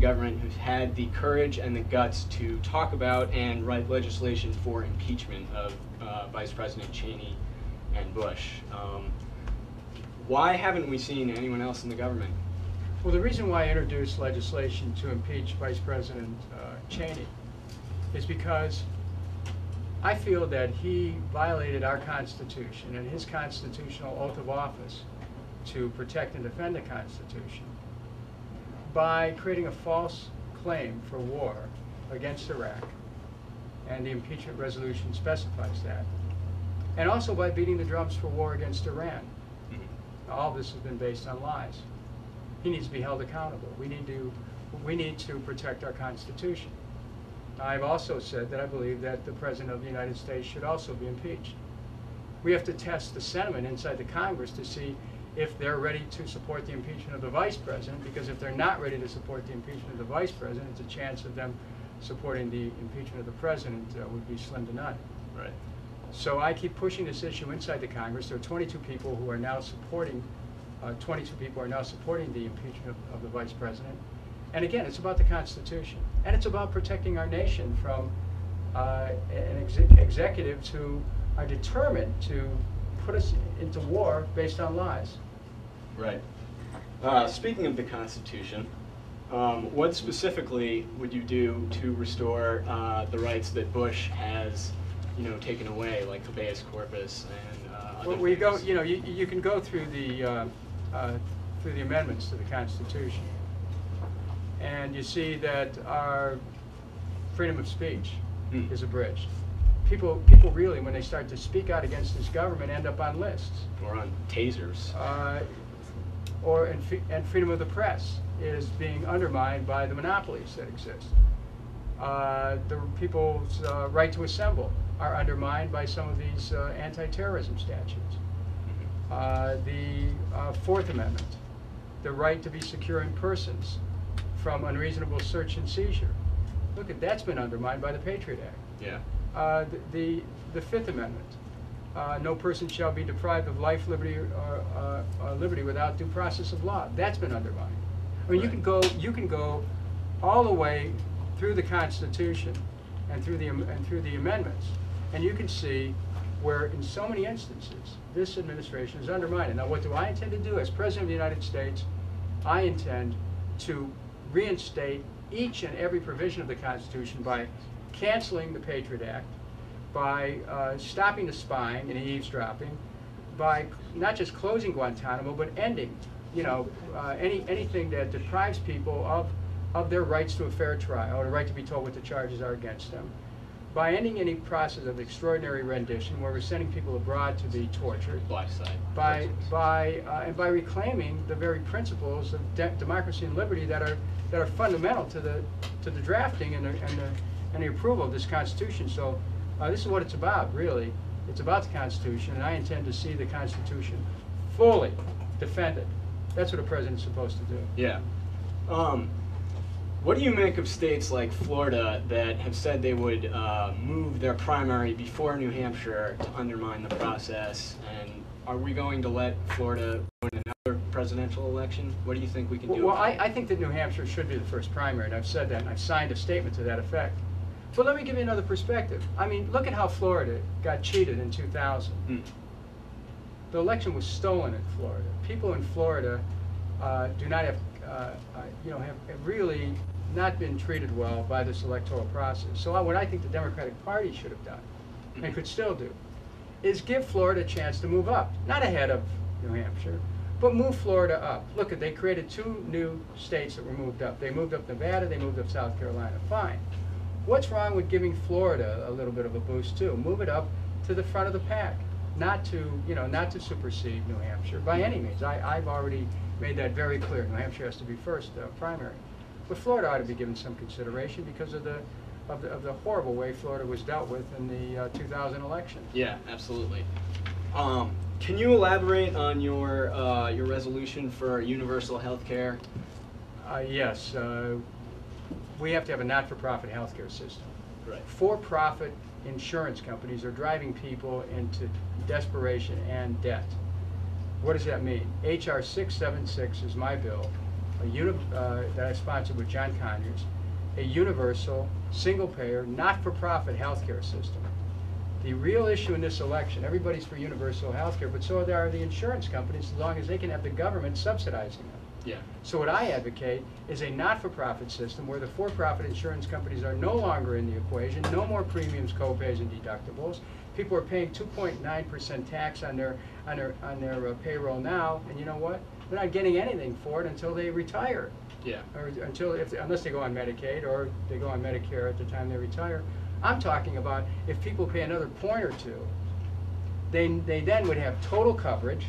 government who's had the courage and the guts to talk about and write legislation for impeachment of Vice President Cheney and Bush. Why haven't we seen anyone else in the government? Well, the reason why I introduced legislation to impeach Vice President Cheney is because I feel that he violated our Constitution and his constitutional oath of office to protect and defend the Constitution by creating a false claim for war against Iraq, and the impeachment resolution specifies that, and also by beating the drums for war against Iran. All this has been based on lies. He needs to be held accountable. We need to protect our Constitution. I've also said that I believe that the President of the United States should also be impeached. We have to test the sentiment inside the Congress to see if they're ready to support the impeachment of the Vice President, because if they're not ready to support the impeachment of the Vice President, it's a chance of them supporting the impeachment of the President would be slim to none. Right. So I keep pushing this issue inside the Congress. There are 22 people who are now supporting, the impeachment of the Vice President. And again, it's about the Constitution, and it's about protecting our nation from executives who are determined to put us into war based on lies. Right. Speaking of the Constitution, what specifically would you do to restore the rights that Bush has, taken away, like habeas corpus and other Well, we go. things? You can go through the amendments to the Constitution, and you see that our freedom of speech is abridged. People really, when they start to speak out against this government, end up on lists. Or on tasers. And freedom of the press is being undermined by the monopolies that exist. The people's right to assemble are undermined by some of these anti-terrorism statutes. The Fourth Amendment, the right to be securing persons from unreasonable search and seizure. Look, that's been undermined by the Patriot Act. Yeah. The Fifth Amendment, no person shall be deprived of life, liberty, or liberty without due process of law. That's been undermined. I mean, Right. you can go all the way through the Constitution and through the amendments, and you can see where, in so many instances, this administration is undermined. Now, what do I intend to do as President of the United States? I intend to reinstate each and every provision of the Constitution by canceling the Patriot Act, by stopping the spying and eavesdropping, by not just closing Guantanamo, but ending, anything that deprives people of their rights to a fair trial, or the right to be told what the charges are against them, by ending any process of extraordinary rendition where we're sending people abroad to be tortured, by reclaiming the very principles of democracy and liberty that are fundamental to the drafting and the approval of this Constitution. So this is what it's about, really. It's about the Constitution, and I intend to see the Constitution fully defended. That's what a president's supposed to do. Yeah. What do you make of states like Florida that have said they would move their primary before New Hampshire to undermine the process? And are we going to let Florida win another presidential election? What do you think we can do? Well, I think that New Hampshire should be the first primary, and I've said that, and I've signed a statement to that effect. But let me give you another perspective. I mean, look at how Florida got cheated in 2000. The election was stolen in Florida. People in Florida do not have, have really not been treated well by this electoral process. So what I think the Democratic Party should have done, and could still do, is give Florida a chance to move up. Not ahead of New Hampshire, but move Florida up. Look, they created 2 new states that were moved up. They moved up Nevada, they moved up South Carolina. Fine. What's wrong with giving Florida a little bit of a boost too? Move it up to the front of the pack, not to supersede New Hampshire by any means. I've already made that very clear. New Hampshire has to be first primary, but Florida ought to be given some consideration because of the horrible way Florida was dealt with in the 2000 election. Yeah, absolutely. Can you elaborate on your resolution for universal health care? Yes. We have to have a not-for-profit healthcare system. Right. For-profit insurance companies are driving people into desperation and debt. What does that mean? H.R. 676 is my bill that I sponsored with John Conyers, a universal, single-payer, not-for-profit health care system. The real issue in this election, everybody's for universal health care, but so are the insurance companies, as long as they can have the government subsidizing them. Yeah. So what I advocate is a not-for-profit system where the for-profit insurance companies are no longer in the equation, no more premiums, co-pays, and deductibles. People are paying 2.9% tax on their payroll now, and you know what? They're not getting anything for it until they retire. Yeah. Or unless they go on Medicaid or they go on Medicare at the time they retire. I'm talking about if people pay another point or two, they then would have total coverage.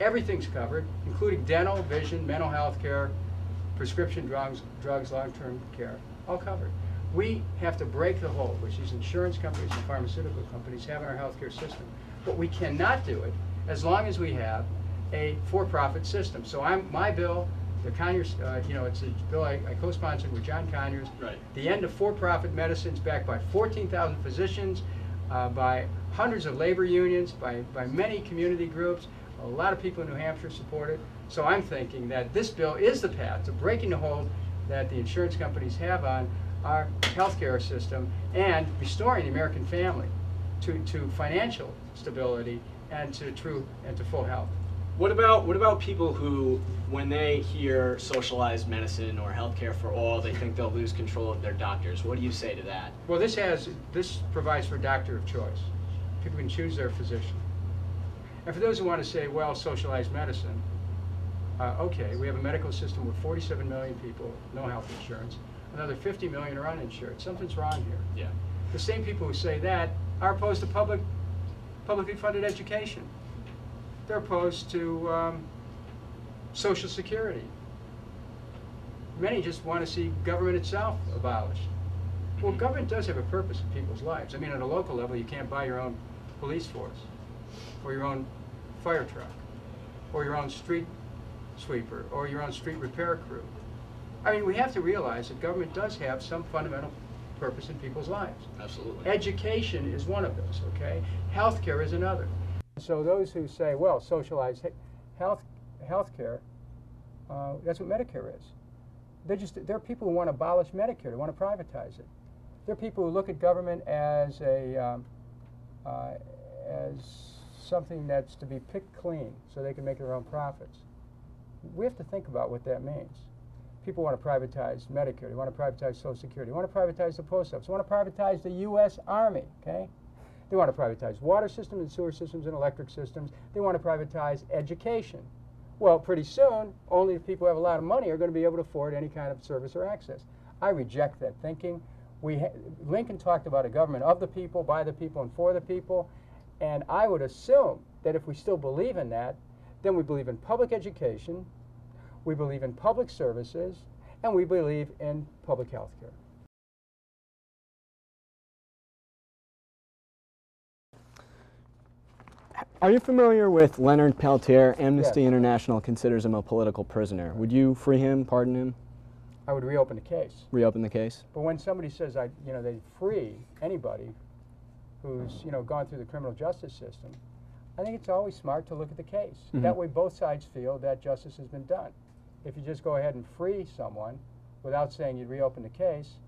Everything's covered, including dental, vision, mental health care, prescription drugs, long-term care, all covered. We have to break the hold, which these insurance companies and pharmaceutical companies have in our healthcare system. But we cannot do it as long as we have a for-profit system. So my bill, the Conyers, it's a bill I co-sponsored with John Conyers. Right. The end of for-profit medicine is backed by 14,000 physicians, by hundreds of labor unions, by many community groups. A lot of people in New Hampshire support it. So I'm thinking that this bill is the path to breaking the hold that the insurance companies have on our healthcare system and restoring the American family to financial stability and to full health. What about people who, when they hear socialized medicine or healthcare for all, they think they'll lose control of their doctors? What do you say to that? Well, this provides for doctor of choice. People can choose their physician. And for those who want to say, well, socialized medicine, okay, we have a medical system with 47 million people, no health insurance. Another 50 million are uninsured. Something's wrong here. Yeah. The same people who say that are opposed to publicly funded education. They're opposed to Social Security. Many just want to see government itself abolished. Well, government does have a purpose in people's lives. I mean, at a local level, you can't buy your own police force, or your own fire truck, or your own street sweeper, or your own street repair crew. I mean, we have to realize that government does have some fundamental purpose in people's lives. Absolutely. Education is one of those, okay? Healthcare is another. So those who say, well, socialized healthcare, that's what Medicare is. There are people who want to abolish Medicare, they want to privatize it. There are people who look at government as something that's to be picked clean so they can make their own profits. We have to think about what that means. People want to privatize Medicare, they want to privatize Social Security, they want to privatize the post office, they want to privatize the U.S. Army, okay? They want to privatize water systems and sewer systems and electric systems. They want to privatize education. Well, pretty soon, only the people who have a lot of money are going to be able to afford any kind of service or access. I reject that thinking. Lincoln talked about a government of the people, by the people, and for the people. And I would assume that if we still believe in that, then we believe in public education, we believe in public services, and we believe in public health care. Are you familiar with Leonard Peltier? Amnesty Yes. International considers him a political prisoner. Would you free him, pardon him, I would reopen the case. reopen the case? But when somebody says, they free anybody who's, gone through the criminal justice system, I think it's always smart to look at the case. Mhm. That way both sides feel that justice has been done. If you just go ahead and free someone without saying you'd reopen the case,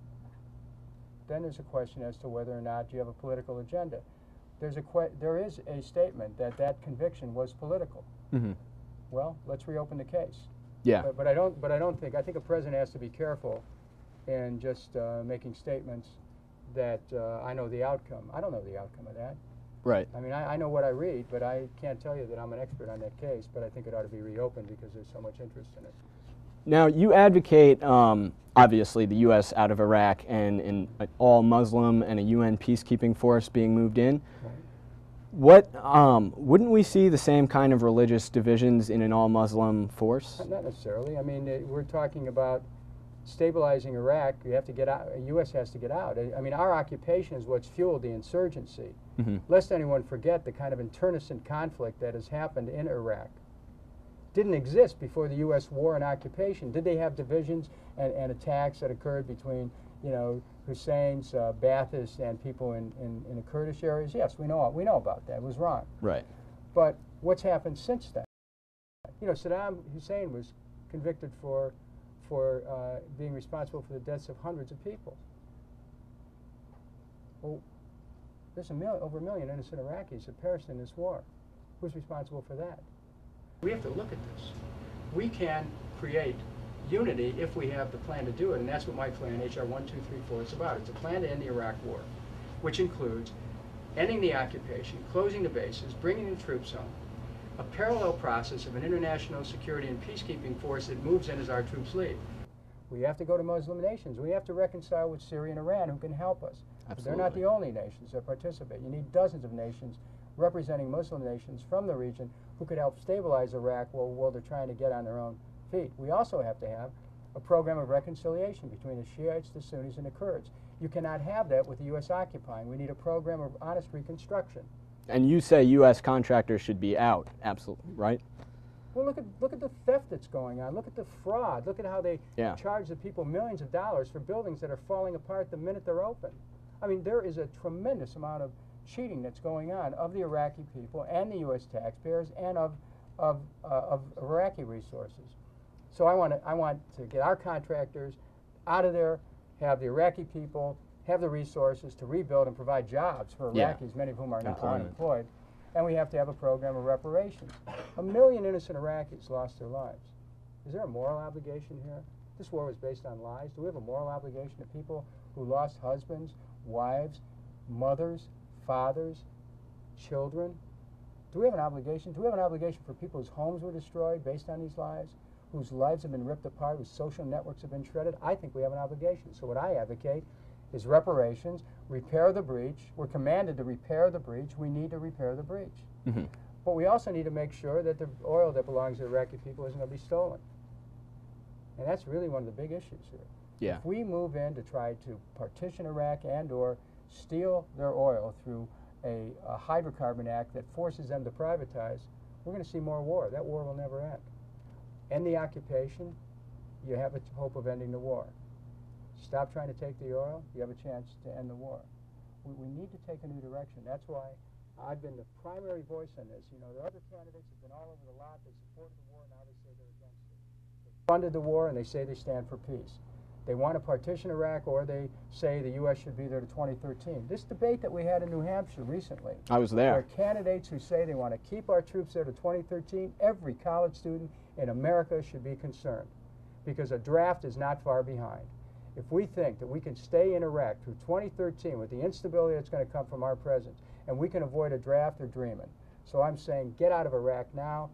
then there's a question as to whether or not you have a political agenda. There is a statement that conviction was political. Mm-hmm. Well, let's reopen the case. Yeah. But I don't think a president has to be careful in just making statements that I know the outcome. I don't know the outcome of that. Right. I mean, I know what I read, but I can't tell you that I'm an expert on that case, but I think it ought to be reopened because there's so much interest in it. Now, you advocate, obviously, the U.S. out of Iraq and an all-Muslim and a UN peacekeeping force being moved in. Right. Wouldn't we see the same kind of religious divisions in an all-Muslim force? Not necessarily. I mean, we're talking about stabilizing Iraq. You have to get out. The U.S. has to get out. I mean, our occupation is what's fueled the insurgency. Mm-hmm. Lest anyone forget the kind of internecine conflict that has happened in Iraq. Didn't exist before the U.S. war and occupation. Did they have divisions and attacks that occurred between, Hussein's Baathists and people in the Kurdish areas? Yes, we know about that. It was wrong. Right. But what's happened since then? Saddam Hussein was convicted for being responsible for the deaths of hundreds of people. Well, there's over a million innocent Iraqis that perished in this war. Who's responsible for that? We have to look at this. We can create unity if we have the plan to do it, and that's what my plan, H.R. 1234, is about. It's a plan to end the Iraq War, which includes ending the occupation, closing the bases, bringing the troops home, a parallel process of an international security and peacekeeping force that moves in as our troops leave. We have to go to Muslim nations. We have to reconcile with Syria and Iran who can help us. Absolutely. They're not the only nations that participate. You need dozens of nations representing Muslim nations from the region who could help stabilize Iraq while they're trying to get on their own feet. We also have to have a program of reconciliation between the Shiites, the Sunnis, and the Kurds. You cannot have that with the U.S. occupying. We need a program of honest reconstruction. And you say U.S. contractors should be out, absolutely, right? Well, look at the theft that's going on. Look at the fraud. Look at how they charge the people millions of dollars for buildings that are falling apart the minute they're open. I mean, there is a tremendous amount of cheating that's going on of the Iraqi people and the U.S. taxpayers and of Iraqi resources. So I want to get our contractors out of there, have the Iraqi people have the resources to rebuild and provide jobs for Iraqis, many of whom are not unemployed. And we have to have a program of reparations. 1 million innocent Iraqis lost their lives. Is there a moral obligation here? This war was based on lies. Do we have a moral obligation to people who lost husbands, wives, mothers, fathers, children? Do we have an obligation? Do we have an obligation for people whose homes were destroyed based on these lies, whose lives have been ripped apart, whose social networks have been shredded? I think we have an obligation. So what I advocate is reparations, repair the breach. We're commanded to repair the breach. We need to repair the breach. Mm-hmm. But we also need to make sure that the oil that belongs to the Iraqi people isn't going to be stolen. And that's really one of the big issues here. Yeah. If we move in to try to partition Iraq and or steal their oil through a hydrocarbon act that forces them to privatize, we're going to see more war. That war will never end. End the occupation, you have a hope of ending the war. Stop trying to take the oil, you have a chance to end the war. We need to take a new direction. That's why I've been the primary voice on this. You know, the other candidates have been all over the lot. They supported the war, now they say they're against it. They funded the war, and they say they stand for peace. They want to partition Iraq, or they say the U.S. should be there to 2013. This debate that we had in New Hampshire recently, I was there. there are candidates who say they want to keep our troops there to 2013. Every college student in America should be concerned, because a draft is not far behind. If we think that we can stay in Iraq through 2013 with the instability that's going to come from our presence, and we can avoid a draft, they're dreaming. So I'm saying get out of Iraq now.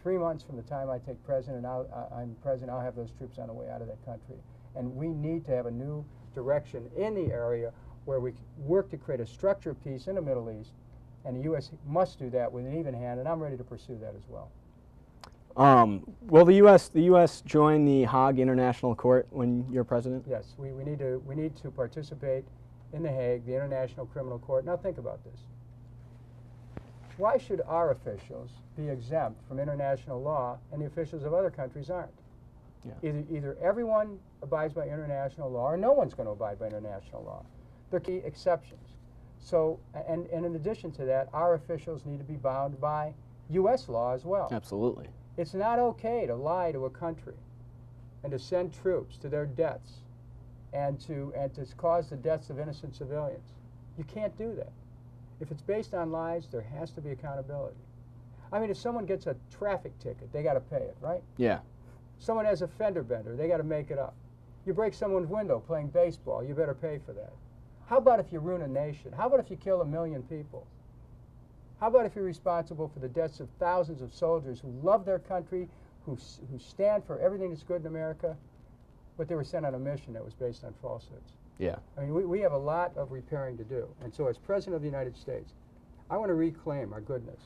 3 months from the time I take president, I'm president, I'll have those troops on the way out of that country. And we need to have a new direction in the area where we work to create a structure of peace in the Middle East, and the U.S. must do that with an even hand, and I'm ready to pursue that as well. Will the U.S. join the Hague International Court when you're president? Yes, we need to participate in the Hague, the International Criminal Court. Now think about this. Why should our officials be exempt from international law and the officials of other countries aren't? Yeah. Either everyone abides by international law or no one's going to abide by international law. There are key exceptions. So, and in addition to that, our officials need to be bound by U.S. law as well. Absolutely. It's not okay to lie to a country and to send troops to their deaths and to cause the deaths of innocent civilians. You can't do that. If it's based on lies, there has to be accountability. I mean, if someone gets a traffic ticket, they got to pay it, right? Yeah. Someone has a fender bender, they got to make it up. You break someone's window playing baseball, you better pay for that. How about if you ruin a nation? How about if you kill 1 million people? How about if you're responsible for the deaths of thousands of soldiers who love their country, who stand for everything that's good in America, but they were sent on a mission that was based on falsehoods? Yeah. I mean, we have a lot of repairing to do. And so as President of the United States, I want to reclaim our goodness.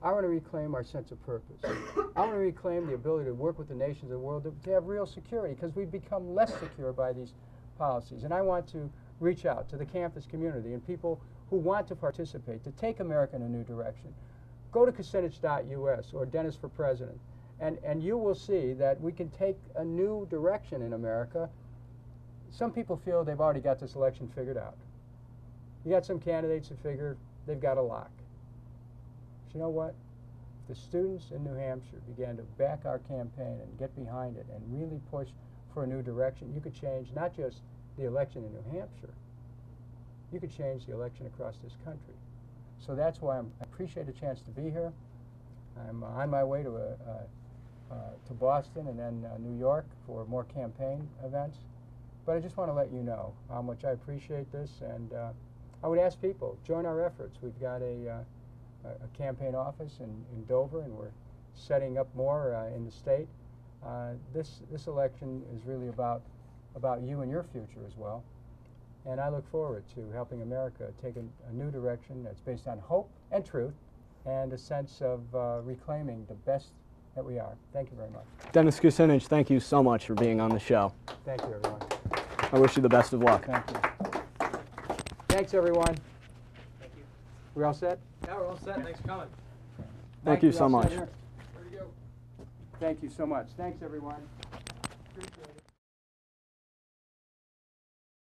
I want to reclaim our sense of purpose. I want to reclaim the ability to work with the nations of the world to have real security, because we've become less secure by these policies. And I want to reach out to the campus community and people who want to participate, to take America in a new direction. Go to Kucinich.us or Dennis for President, and you will see that we can take a new direction in America. Some people feel they've already got this election figured out. You got some candidates who figure they've got a lock. But you know what? If the students in New Hampshire began to back our campaign and get behind it and really push for a new direction, you could change not just the election in New Hampshire, you could change the election across this country. So that's why I appreciate the chance to be here. I'm on my way to Boston and then New York for more campaign events. But I just want to let you know how much I appreciate this, and I would ask people, join our efforts. We've got a campaign office in Dover, and we're setting up more in the state. This election is really about you and your future as well. And I look forward to helping America take a new direction that's based on hope and truth and a sense of reclaiming the best that we are. Thank you very much. Dennis Kucinich, thank you so much for being on the show. Thank you, everyone. I wish you the best of luck. Thank you. Thanks, everyone. Thank you. We all set? Yeah, we're all set. Thanks for coming. Thank you We so all set much. here? Where'd you go? Thank you so much. Thanks, everyone.